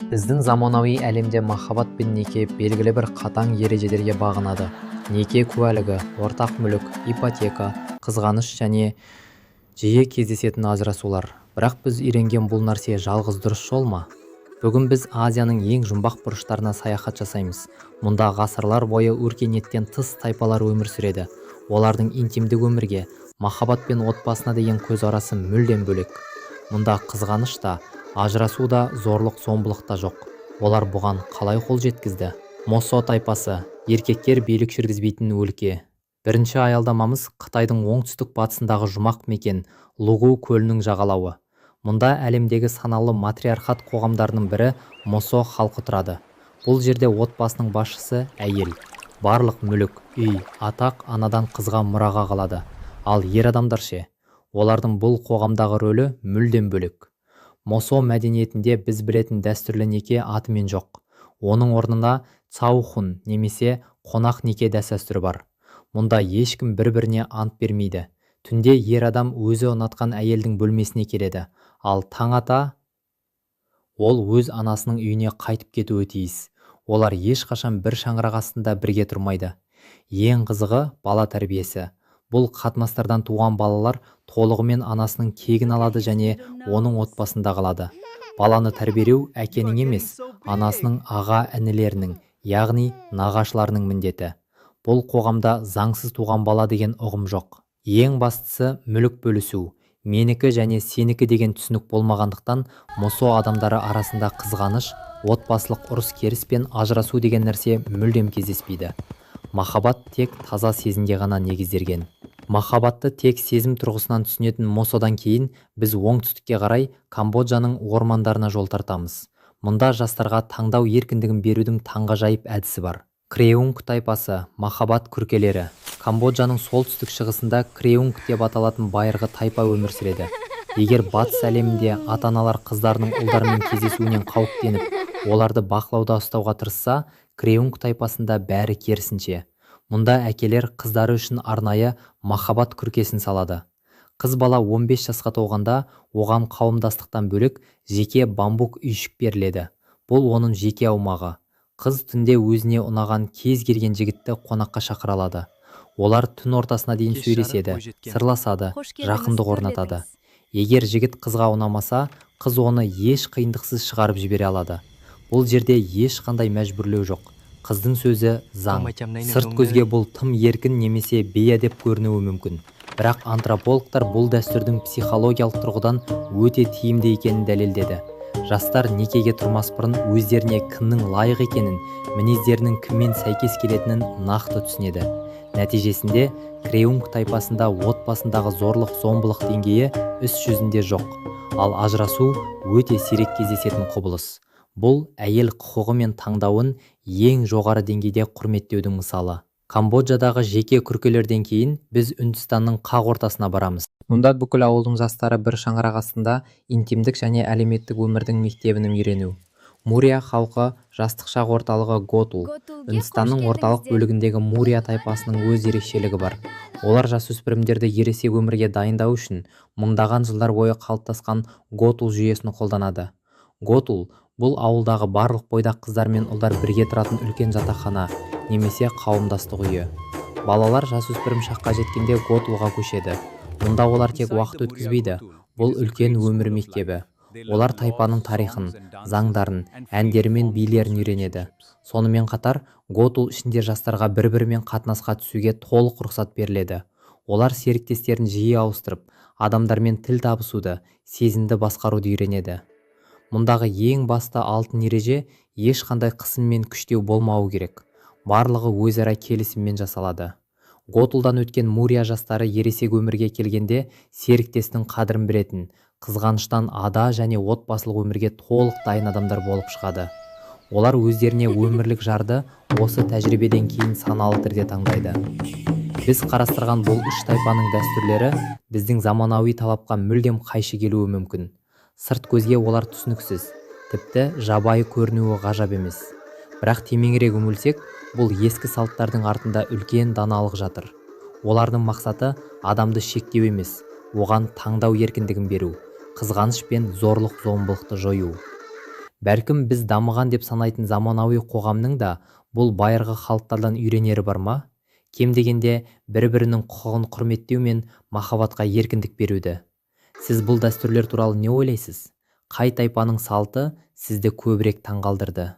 Біздің заманауи әлемде махаббат пен неке белгілі бір қатаң ережелерге бағынады. Неке куәлігі, ортақ мүлік, ипотека, қызғаныш және жиі кездесетін ажырасулар. Бірақ біз үйренген бұл нәрсе жалғыз дұрыс жол ма? Бүгін біз Азияның ең жұмбақ бұрыштарына саяхат жасаймыз. Мұнда ғасырлар бойы өркениеттен тыс тайпалар өмір сүреді. Олардың интимдік өмірге, махаббат пен отбасына деген көзқарасы мүлдем бөлек. Мұнда қызғаныш та, ажырасу да, зорлық-зомбылық та жоқ. Олар бұған қалай қол жеткізді? Мосо тайпасы, еркектер билік жүргізбейтін өлке. Бірінші аялдамамыз Қытайдың оңтүстік батысындағы жұмақ мекен Лугу көлінің жағалауы. Мұнда әлемдегі саналы матриархат қоғамдарының бірі Мосо халқы тұрады. Бұл жерде отбасының басшысы әйел. Барлық мүлік, үй, атақ анадан қызға мұраға қалады. Ал ер адамдар ше? Олардың бұл қоғамдағы рөлі мүлдем бөлек. Мосо мәдениетінде біз білетін дәстүрлі неке атымен жоқ. Оның орнына цаухун немесе қонақ неке дәстүрі бар. Мұнда ешкім бір-біріне ант бермейді. Түнде ер адам өзі ұнатқан әйелдің бөлмесіне келеді, ал таң ата ол өз анасының үйіне қайтып кетуі тиіс. Олар ешқашан бір шаңырақ астында бірге тұрмайды. Ең қызығы бала тәрбиесі. Бұл қатынастардан туған балалар толығымен анасының кегін алады және оның отбасында қалады. Баланы тәрбиелеу әкенің емес, анасының аға-інілерінің, яғни нағашыларының міндеті. Бұл қоғамда заңсыз туған бала деген ұғым жоқ. Ең бастысы мүлік бөлісу. Менікі және сенікі деген түсінік болмағандықтан Мосо адамдары арасында қызғаныш, отбасылық ұрыс керіс пен ажырасу деген нәрсе мүлдем кездеспейді. Махаббат тек таза сезімге ғана негізделген. Махаббатты тек сезім тұрғысынан түсінетін Мосодан кейін біз оңтүстікке қарай Камбоджаның ормандарына жол тартамыз. Мұнда жастарға таңдау еркіндігін берудің таңғажайып әдісі бар. Креунг тайпасы, махаббат күркелері. Камбоджаның солтүстік шығысында Креунг деп аталатын байырғы тайпа өмір сүреді. Егер батыс әлемінде ата-аналар қыздарының ұлдармен кездесуінен қауіптеніп, оларды бақылауда ұстауға тырысса, Креунг тайпасында бәрі керісінше. Мұнда әкелер қыздары үшін арнайы махаббат күркесін салады. Қыз бала 15 жасқа толғанда оған қауымдастықтан бөлек жеке бамбук үйшік беріледі. Бұл оның жеке аумағы. Қыз түнде өзіне ұнаған кез келген жігітті қонаққа шақыра алады. Олар түн ортасына дейін сөйлеседі, сырласады, жақындық орнатады. Егер жігіт қызға ұнамаса, қыз оны еш қиындықсыз шығарып жібере алады. Бұл жерде ешқандай мәжбүрлеу жоқ. Қыздың сөзі заң. Сырт көзге бұл тым еркін немесе бейәдеп көрінуі мүмкін. Бірақ антропологтар бұл дәстүрдің психологиялық тұрғыдан өте тиімді екенін дәлелдеді. Жастар некеге тұрмас бұрын өздеріне кімнің лайық екенін, мінездерінің кіммен сәйкес келетінін нақты түсінеді. Нәтижесінде Креунг тайпасында отбасындағы зорлық-зомбылық деңгейі іс жүзінде жоқ, ал ажырасу өте сирек кездесетін құбылыс. Бұл әйел құқығы мен таңдауын ең жоғары деңгейде құрметтеудің мысалы. Камбоджадағы жеке күркелерден кейін біз Үндістанның қақ ортасына барамыз. Мұнда бүкіл ауылдың жастары бір шаңырақ астында интимдік және әлеуметтік өмірдің мектебін үйрену. Мурия халқы жастық шақ орталығы Готул. Үндістанның орталық бөлігіндегі Мурия тайпасының өз ерекшелігі бар. Олар жасөспірімдерді ересек өмірге дайындау үшін мыңдаған жылдар бойы қалыптасқан Готул жүйесін қолданады. Готул бұл ауылдағы барлық бойдақ қыздар мен ұлдар бірге тұратын үлкен жатақхана немесе қауымдастық үйі. Балалар жасөспірім шаққа жеткенде Готулға көшеді. Мұнда олар тек уақыт өткізбейді. Бұл үлкен өмір мектебі. Олар тайпаның тарихын, заңдарын, әндері мен билерін үйренеді. Сонымен қатар, Готул ішінде жастарға бір-бірімен қатынасқа түсуге толық рұқсат беріледі. Олар серіктестерін жиі ауыстырып, адамдармен тіл табысуды, сезімді басқаруды үйренеді. Мұндағы ең басты алтын ереже ешқандай қысым мен күштеу болмауы керек. Барлығы өзара келісіммен жасалады. Готулдан өткен Мурия жастары ересек өмірге келгенде серіктестің қадірін білетін, қызғаныштан ада және отбасылық өмірге толық дайын адамдар болып шығады. Олар өздеріне өмірлік жарды осы тәжірибеден кейін саналы түрде таңдайды. Біз қарастырған бұл үш тайпаның дәстүрлері біздің заманауи талапқа мүлдем қайшы келуі мүмкін. Сырт көзге олар түсініксіз, тіпті жабайы көрінуі ғажап емес. Бірақ тереңірек үңілсек, бұл ескі салттардың артында үлкен даналық жатыр. Олардың мақсаты адамды шектеу емес, оған таңдау еркіндігін беру, қызғаныш пен зорлық-зомбылықты жою. Бәлкім біз дамыған деп санайтын заманауи қоғамның да бұл байырғы халықтардан үйренері бар ма? Кем дегенде бір-бірінің құқығын құрметтеу мен махаббатқа еркіндік беруді. Сіз бұл дәстүрлер туралы не ойлайсыз? Қай тайпаның салты сізді көбірек таңғалдырды?